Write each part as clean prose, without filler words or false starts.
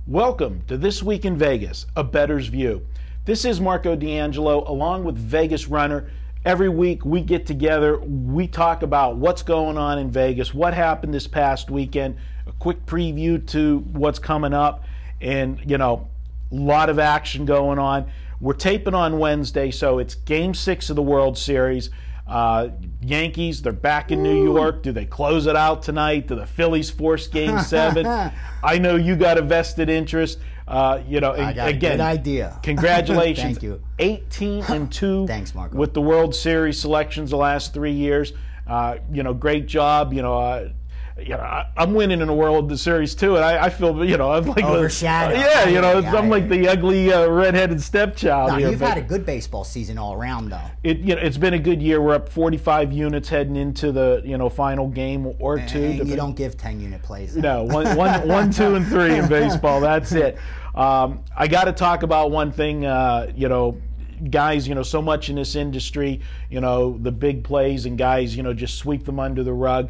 Welcome to This Week in Vegas, a Bettors View. This is Marco D'Angelo along with Vegas Runner. Every week we get together, we talk about what's going on in Vegas, what happened this past weekend, a quick preview to what's coming up, and, a lot of action going on. We're taping on Wednesday, so it's Game 6 of the World Series. Yankees, they're back in New York. Do they close it out tonight? Do the Phillies force Game 7? I know you got a vested interest. I got a good idea. Congratulations. Thank you. 18-2 Thanks, Marco. with the World Series selections the last 3 years. Great job. I'm winning in the World Series too, and I feel, I'm like overshadowed. I'm like the ugly redheaded stepchild. No, you've had a good baseball season all around, though. It's been a good year. We're up 45 units heading into the final game or two. And you don't give 10-unit plays. No, one, 2, and 3 in baseball. That's it. I got to talk about one thing. Guys, so much in this industry, the big plays, and guys, just sweep them under the rug.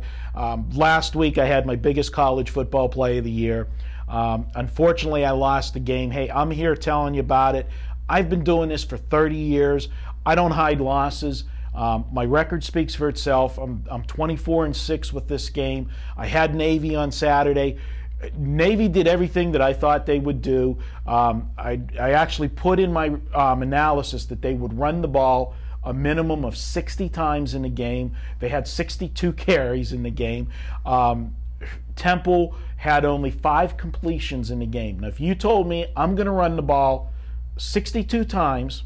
Last week I had my biggest college football play of the year. Unfortunately, I lost the game. Hey, I'm here telling you about it. I've been doing this for 30 years. I don't hide losses. My record speaks for itself. I'm 24-6 with this game. I had Navy on Saturday. Navy did everything that I thought they would do. I actually put in my analysis that they would run the ball a minimum of 60 times in the game. They had 62 carries in the game. Temple had only 5 completions in the game. Now, if you told me I'm going to run the ball 62 times,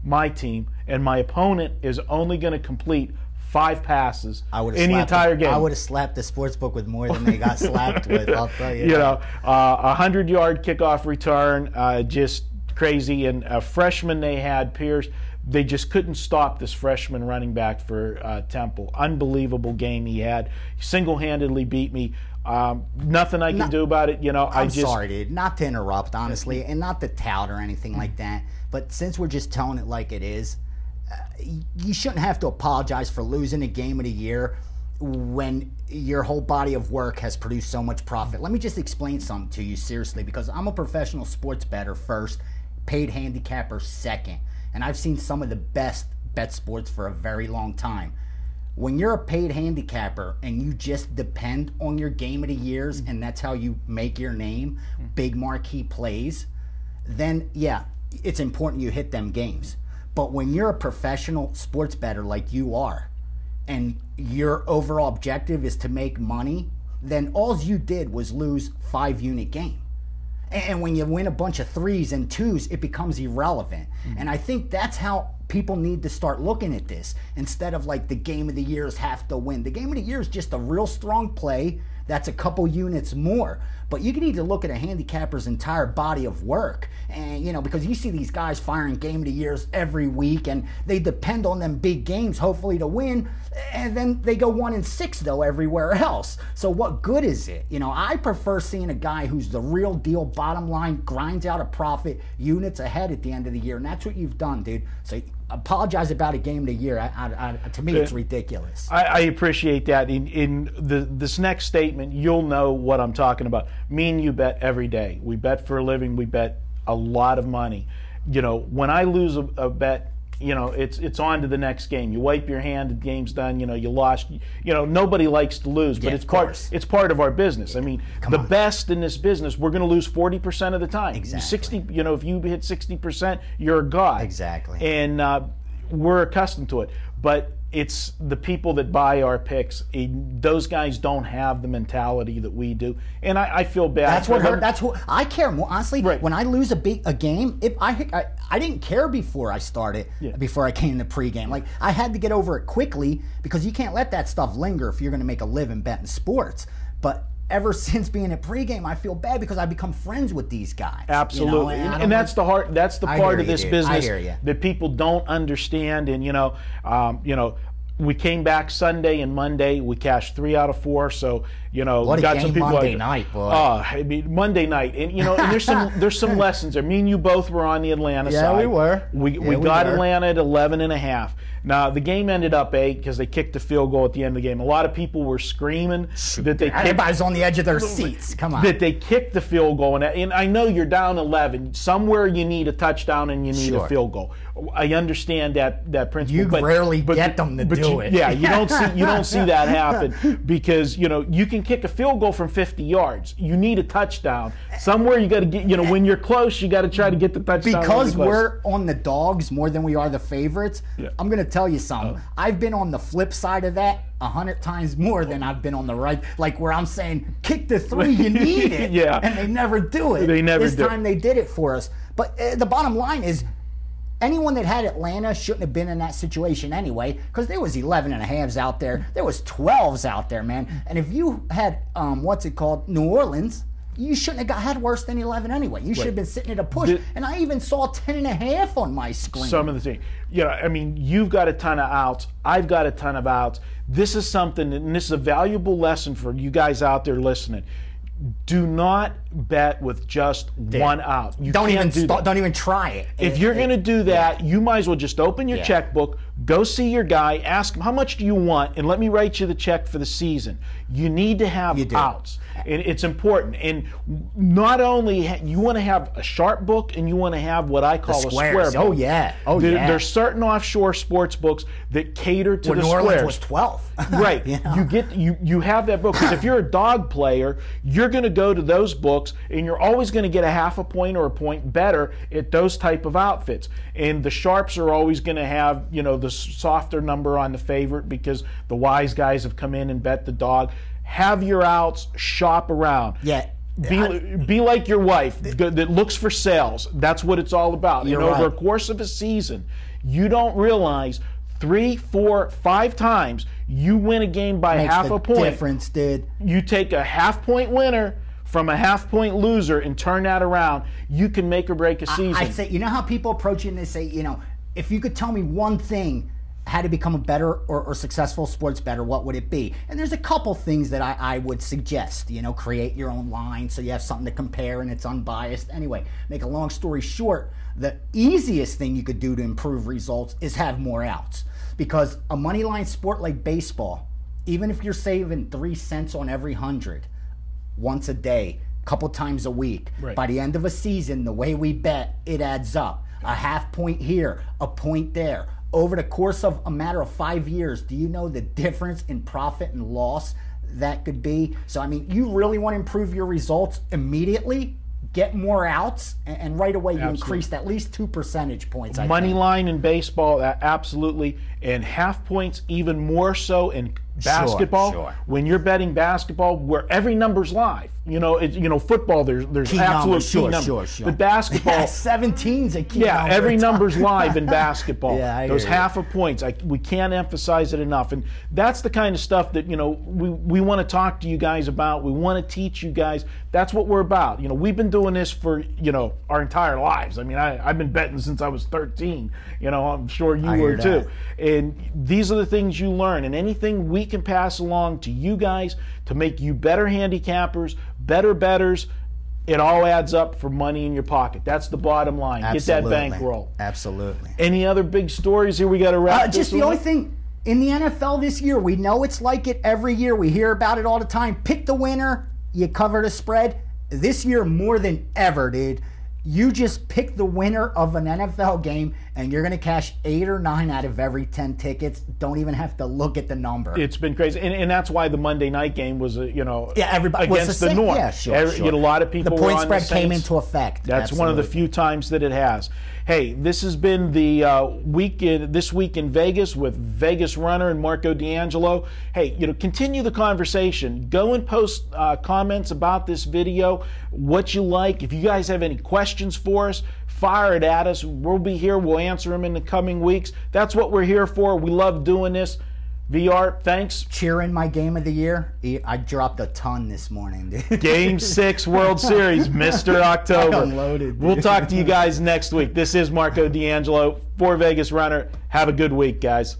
my team, and my opponent is only going to complete 5 passes in the entire game, I would have slapped the sportsbook with more than they got slapped with. I'll tell you. 100-yard kickoff return, just crazy. And a freshman they had, Pierce, they just couldn't stop this freshman running back for Temple. Unbelievable game he had. He single-handedly beat me. Nothing I can do about it. I'm sorry, dude. Not to interrupt, honestly, and not to tout or anything like that. But since we're just telling it like it is, you shouldn't have to apologize for losing a game of the year when your whole body of work has produced so much profit. Let me just explain something to you seriously, because I'm a professional sports bettor first, paid handicapper second, and I've seen some of the best bet sports for a very long time. When you're a paid handicapper and you just depend on your game of the years and that's how you make your name, big marquee plays, then yeah, it's important you hit them games. But when you're a professional sports bettor like you are, and your overall objective is to make money, then all you did was lose 5-unit game. And when you win a bunch of 3s and 2s, it becomes irrelevant. And I think that's how people need to start looking at this, instead of like the game of the years have to win. The game of the year is just a real strong play that's a couple units more. But you need to look at a handicapper's entire body of work. And, because you see these guys firing game of the years every week, and they depend on them big games, hopefully, to win. And then they go 1-6, though, everywhere else. So what good is it? I prefer seeing a guy who's the real deal, bottom line, grinds out a profit, units ahead at the end of the year. And that's what you've done, dude. So apologize about a game of the year. To me, it's ridiculous. I appreciate that. In this next statement, you'll know what I'm talking about. Me and you bet every day. We bet for a living. We bet a lot of money. When I lose a bet, it's on to the next game. You wipe your hand, the game's done. You lost. Nobody likes to lose, but it's part of our business. I mean, the best in this business, we're going to lose 40% of the time. Exactly. 60. If you hit 60%, you're a god. Exactly. And we're accustomed to it, but it's the people that buy our picks. Those guys don't have the mentality that we do, and I feel bad. That's what hurt. That's what I care more, honestly. Right. When I lose a game, if I didn't care before I started, before I came to pregame. Like, I had to get over it quickly, because you can't let that stuff linger if you're going to make a living betting sports. But ever since being at pregame, I feel bad because I become friends with these guys. Absolutely, and that's the heart. That's the part of this business that people don't understand. And we came back Sunday and Monday. We cashed 3 out of 4. So what got a game some people Monday night, boy. Monday night, and and there's some lessons there. Me and you both were on the Atlanta side. Yeah, we were. We got Atlanta at 11.5. Now, the game ended up 8 because they kicked the field goal at the end of the game. A lot of people were screaming that they everybody's on the edge of their seats. Come on. That they kicked the field goal. And I know you're down 11. Somewhere you need a touchdown and you need a field goal. I understand that principle. You rarely get them to do it. Yeah, you don't see that happen because, you can kick a field goal from 50 yards. You need a touchdown. Somewhere you got to get, when you're close, you got to try to get the touchdown. Because we're on the dogs more than we are the favorites, I'm going to tell you something. I've been on the flip side of that 100 times more than I've been on the right, like where I'm saying, kick the 3, you need it. Yeah. And they never do it. This time they did it for us. But the bottom line is, anyone that had Atlanta shouldn't have been in that situation anyway, because there was 11.5s out there. There was 12s out there, man. And if you had, New Orleans, you shouldn't have had worse than 11 anyway. You should have been sitting at a push. And I even saw 10.5 on my screen. Some of the things. You've got a ton of outs. I've got a ton of outs. This is something, and this is a valuable lesson for you guys out there listening. Do not bet with just one out. Don't even try it. If you're going to do that, you might as well just open your checkbook, go see your guy, ask him, how much do you want, and let me write you the check for the season. You need to have outs. And it's important. And not only you want to have a sharp book, and you want to have what I call a square book. Oh, yeah. There's certain offshore sports books that cater to the New squares. Orleans was 12. Right. You have that book. Because if you're a dog player, you're going to go to those books, and you're always going to get a half a point or a point better at those type of outfits. And the sharps are always going to have, the softer number on the favorite because the wise guys have come in and bet the dog. Have your outs, shop around. Yeah. Be like your wife that looks for sales. That's what it's all about. You're over a course of a season, you don't realize 3, 4, 5 times you win a game by half a point. Difference, dude. You take a half-point winner from a half-point loser and turn that around. You can make or break a season. I say, how people approach it and they say, if you could tell me one thing how to become a better or successful sports bettor, what would it be? And there's a couple things that I would suggest. Create your own line so you have something to compare and it's unbiased. Anyway, make a long story short, the easiest thing you could do to improve results is have more outs. Because a money line sport like baseball, even if you're saving 3 cents on every 100, once a day, a couple times a week, by the end of a season, the way we bet, it adds up. A half point here, a point there. Over the course of a matter of 5 years, do you know the difference in profit and loss that could be? So, you really want to improve your results immediately? Get more outs, and right away you increased at least 2 percentage points. Money line in baseball, absolutely, and half points even more so in basketball. Sure. When you're betting basketball, where every number's live. Football, there's key absolute numbers. key numbers. Sure. But basketball, 17's a key number. Yeah, every number's live in basketball. Those half of points, we can't emphasize it enough. And that's the kind of stuff that we want to talk to you guys about. We want to teach you guys. That's what we're about. We've been doing this for our entire lives. I've been betting since I was 13. I'm sure you were too. And these are the things you learn. And anything we can pass along to you guys to make you better handicappers, better bettors, it all adds up for money in your pocket. That's the bottom line. Absolutely. Get that bankroll. Absolutely. Any other big stories here we got to wrap this Just the only thing, in the NFL this year, we know it's like it every year. We hear about it all the time. Pick the winner. You cover the spread. This year, more than ever, dude, you just pick the winner of an NFL game, and you're going to cash 8 or 9 out of every 10 tickets. Don't even have to look at the number. It's been crazy, and that's why the Monday night game was, everybody against the norm. Yeah, sure. A lot of people. The point were on spread the came into effect. That's one of the few times that it has. Hey, this has been the This Week in Vegas with Vegas Runner and Marco D'Angelo. Hey, continue the conversation. Go and post comments about this video, what you like. If you guys have any questions for us, fire it at us. We'll be here. We'll answer them in the coming weeks. That's what we're here for. We love doing this. VR, thanks. Cheering my game of the year. I dropped a ton this morning, dude. Game 6 World Series, Mr. October. Unloaded, we'll talk to you guys next week. This is Marco D'Angelo for Vegas Runner. Have a good week, guys.